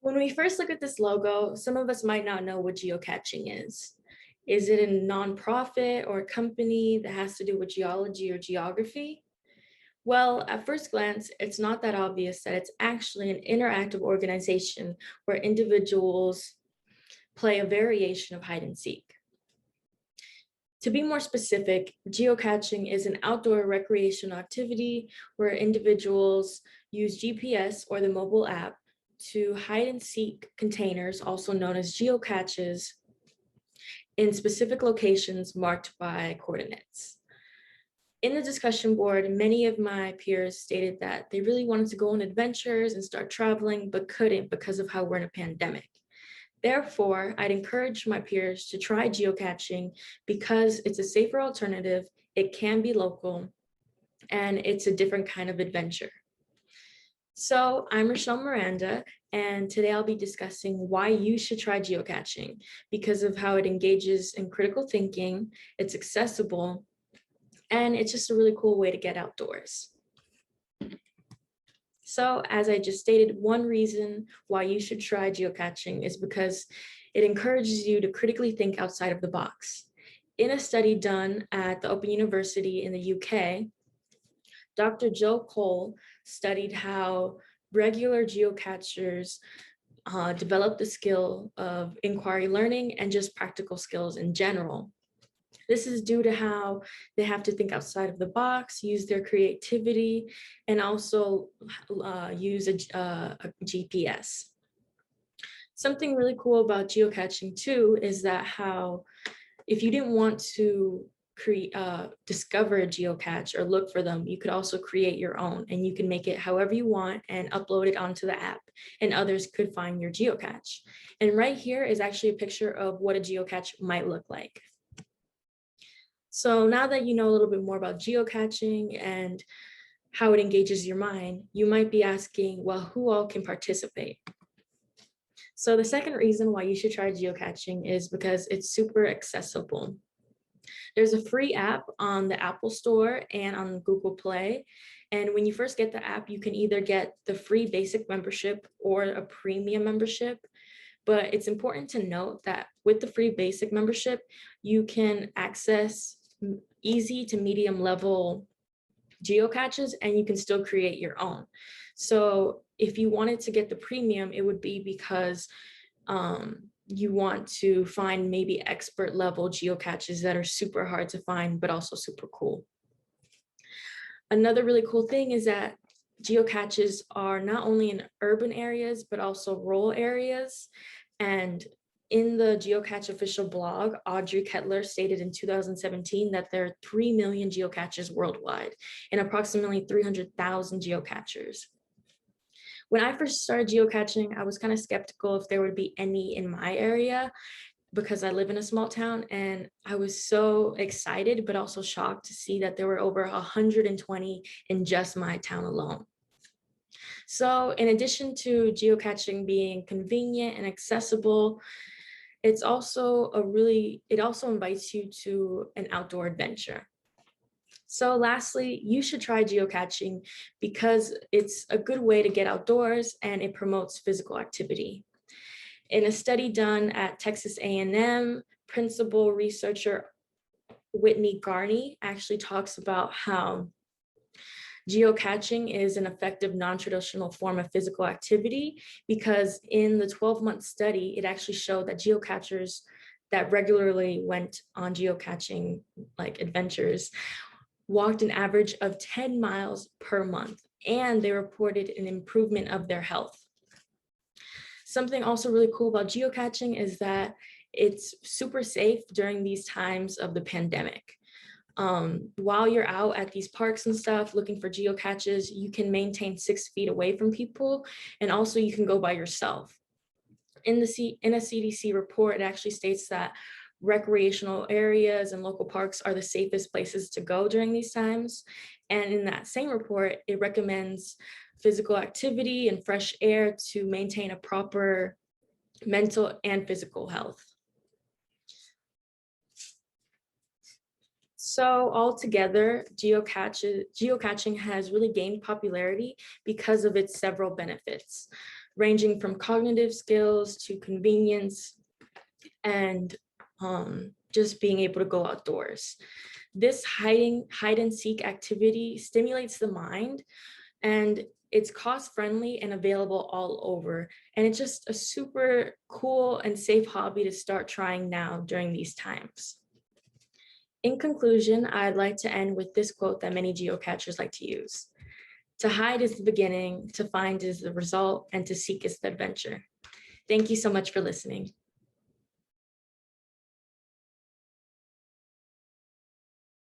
When we first look at this logo, some of us might not know what geocaching is. Is it a nonprofit or a company that has to do with geology or geography? Well, at first glance, it's not that obvious that it's actually an interactive organization where individuals play a variation of hide and seek. To be more specific, geocaching is an outdoor recreational activity where individuals use GPS or the mobile app to hide and seek containers, also known as geocaches, in specific locations marked by coordinates. In the discussion board, many of my peers stated that they really wanted to go on adventures and start traveling, but couldn't because of how we're in a pandemic. Therefore, I'd encourage my peers to try geocaching because it's a safer alternative, it can be local, and it's a different kind of adventure. So I'm Rochelle Miranda, and today I'll be discussing why you should try geocaching because of how it engages in critical thinking, it's accessible, and it's just a really cool way to get outdoors. So as I just stated, one reason why you should try geocaching is because it encourages you to critically think outside of the box. In a study done at the Open University in the UK, Dr. Joe Cole studied how regular geocachers develop the skill of inquiry learning and just practical skills in general. This is due to how they have to think outside of the box, use their creativity, and also use a GPS. Something really cool about geocaching too is that how if you didn't want to discover a geocache or look for them, you could also create your own and you can make it however you want and upload it onto the app and others could find your geocache. And right here is actually a picture of what a geocache might look like. So now that you know a little bit more about geocaching and how it engages your mind, you might be asking, well, who all can participate? So the second reason why you should try geocaching is because it's super accessible. There's a free app on the Apple Store and on Google Play. And when you first get the app, you can either get the free basic membership or a premium membership. But it's important to note that with the free basic membership, you can access easy to medium level geocaches and you can still create your own. So if you wanted to get the premium, it would be because you want to find maybe expert level geocaches that are super hard to find, but also super cool. Another really cool thing is that geocaches are not only in urban areas, but also rural areas. And in the Geocache official blog, Audrey Kettler stated in 2017 that there are 3 million geocaches worldwide and approximately 300,000 geocachers. When I first started geocaching, I was kind of skeptical if there would be any in my area because I live in a small town, and I was so excited, but also shocked to see that there were over 120 in just my town alone. So in addition to geocaching being convenient and accessible, it also invites you to an outdoor adventure. So lastly, you should try geocaching because it's a good way to get outdoors and it promotes physical activity. In a study done at Texas A&M, principal researcher Whitney Garney actually talks about how geocaching is an effective non-traditional form of physical activity because in the 12-month study, it actually showed that geocachers that regularly went on geocaching like adventures walked an average of 10 miles per month, and they reported an improvement of their health. Something also really cool about geocaching is that it's super safe during these times of the pandemic. While you're out at these parks and stuff looking for geocaches, you can maintain 6 feet away from people, and also you can go by yourself. In a CDC report, it actually states that recreational areas and local parks are the safest places to go during these times. And in that same report, it recommends physical activity and fresh air to maintain a proper mental and physical health. So altogether, geocaching has really gained popularity because of its several benefits. ranging from cognitive skills to convenience and just being able to go outdoors. This hide and seek activity stimulates the mind, and it's cost friendly and available all over. And it's just a super cool and safe hobby to start trying now during these times. In conclusion, I'd like to end with this quote that many geocachers like to use. To hide is the beginning, to find is the result, and to seek is the adventure. Thank you so much for listening.